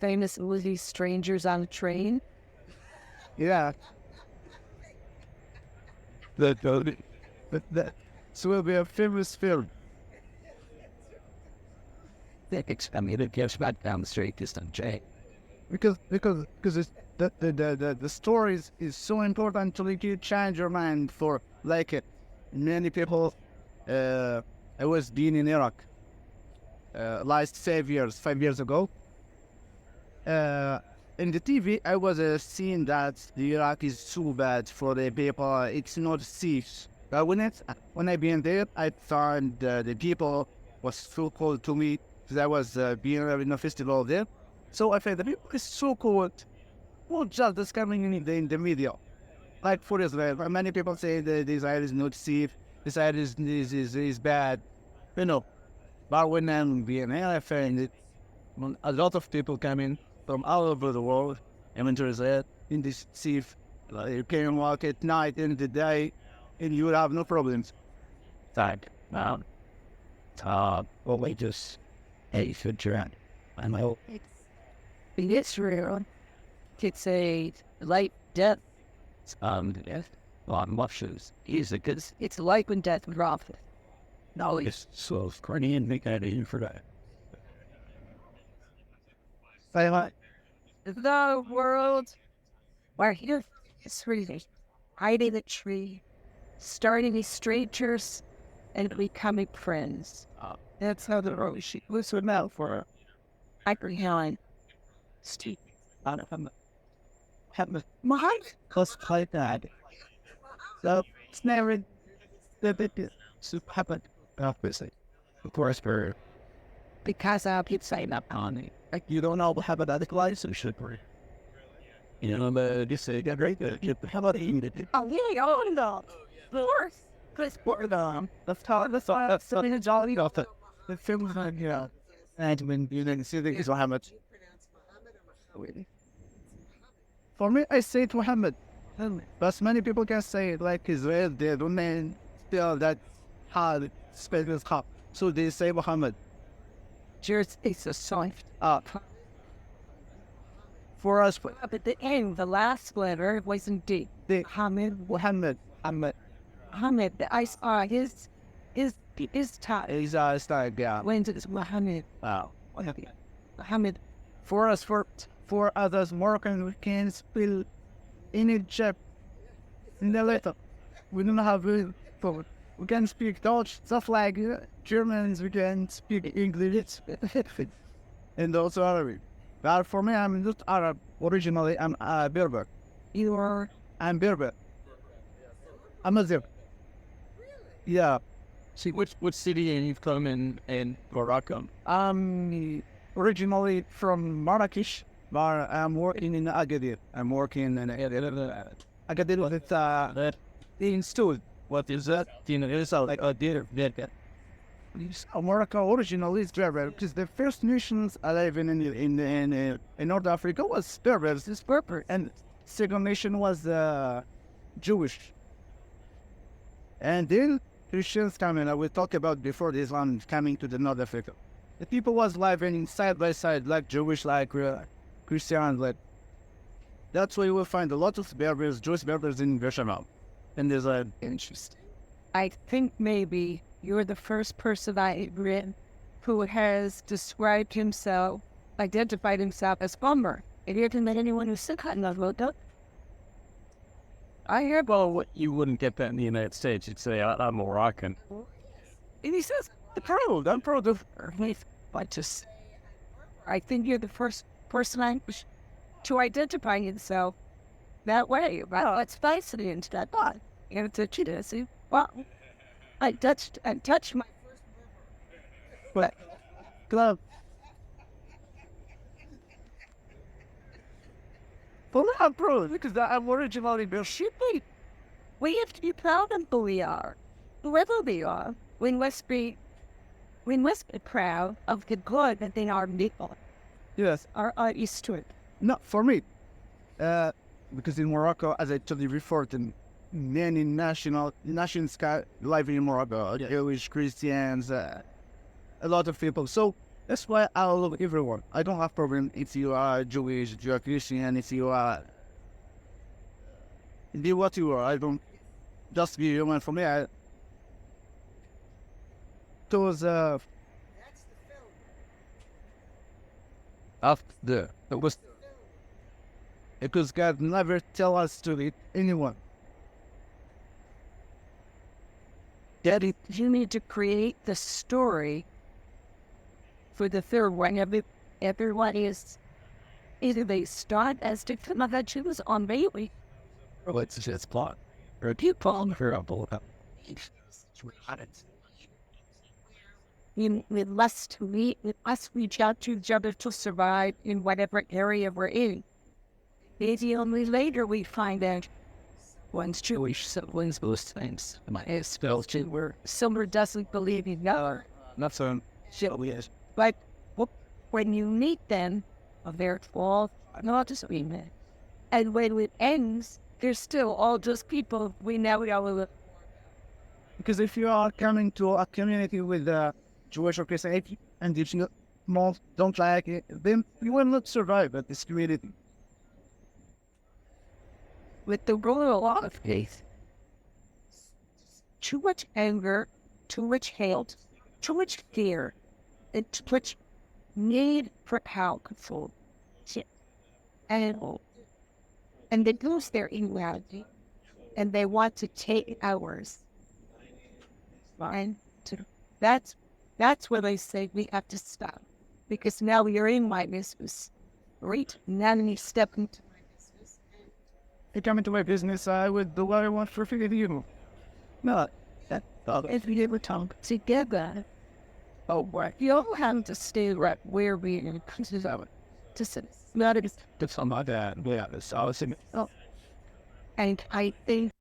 Famous movie Strangers on a Train. Yeah. That will be a famous film. I mean, it gives back down the street, distant Jay. Because it's, the stories is so important to like you change your mind for like it. Many people. I was being in Iraq last 5 years ago. In the TV, I was seeing that the Iraq is so bad for the people. It's not safe. But when I been there, I found the people was so cold to me because I was being in a festival there. So I found the people is so cold. Not just discovering in the media. Like for Israel, many people say that Israel is not safe. Israel is bad. You know. But when I'm being there, I find it. A lot of people coming from all over the world. I'm into Israel in this safe. You can walk at night and the day, and you will have no problems. Thank well, we just a future and I'm hope. In Israel, it's a life death. Yes. Well, mushrooms. He's a good. It's life and death prophet. No, It's so corny and make that in for that. the world where here is really hiding a tree, starting with strangers, and becoming friends. That's how the early sheep was out for Helen. Steve. Have Mike? cause like that. So it's never the bit soup happened. Obviously. Of course, for Because I'll keep saying that. honey. Like you don't all have another license, should we? You know, but just say, get right there. How about eating it? Oh, yeah, oh, no. The worst. Chris Portland. Let's talk. Let's talk. That's something jolly off the film. Yeah. And when you didn't see the Muhammad. For me, I say it Muhammad. But many people can say it like Israel, they don't still that hard spell is hard. So they say Muhammad. Cheers is a soft. For us, But at the end, the last letter wasn't D. the Hamid. Muhammad, Hamid. I saw his tie. is like, yeah. When it's Muhammad. Wow. Muhammad. For us, for others, Moroccan, we can spell in Egypt in the letter. We don't have for we can speak Dutch, stuff like Germans, we can speak English, and also Arabic. But for me, I'm not Arab. Originally, I'm Berber. You are. I'm Berber. I'm a Zir. Yeah. See, which city are you from in Morocco? I'm originally from Marrakesh, but I'm working in Agadir. I'm working in Agadir. It's in Stool. What is that? You know, it's like a deer. Morocco originally is Berber because the first nations alive in North Africa was Berbers. It's Berber, and second nation was Jewish. And then Christians coming. I will talk about before the Islam coming to the North Africa. The people was living side by side, like Jewish, like Christians. Like that's why you will find a lot of Berbers, Jewish Berbers in Bechamel. And there's Interesting. I think maybe you're the first person I've read who has described himself, identified himself as Bummer. Have you ever met anyone who's sick on the road? I hear Well, you wouldn't get that in the United States. You'd say, I'm Moroccan. and he says, I'm proud of her. But just, I think you're the first person to identify himself that way. Well, it's fascinating to that thought. And to see, well, I touched my but club. Well, I'm proud because I'm originally Berber. We have to be proud of who we are. Whoever we are, we must be proud of the good that they are people. Yes. Our history. No, for me, because in Morocco, as I told you before, many nations live in Morocco, Jewish, Christians, a lot of people. So that's why I love everyone. I don't have problem if you are Jewish, if you are Christian, if you are be what you are. I don't just be human. For me, those after it was because God never tell us to eat anyone. That you need to create the story for the third one. Everyone is either they start as the Jews on Bailey, Or it's just plot. or people. We must reach out to each other to survive in whatever area we're in. Maybe only later we find out one's Jewish, someone's Muslims. My expulsion where someone doesn't believe in God. Not so. But when you meet them, they're all not disagreement. And when it ends, they're still all just people we know all. Because if you are coming to a community with Jewish or Christian and you don't like it, then you will not survive at this community. With the rule of faith, too much anger, too much hate, too much fear, and too much need for power control. And they lose their humanity, and they want to take ours. And that's where they say we have to stop, because now you're in my business, right? Now you step into my business. You come into my business, I would do what I want for free to you. No, if we ever talk together, you all have to stay right where we are. Not That's on my dad. Yeah, that's awesome. And I think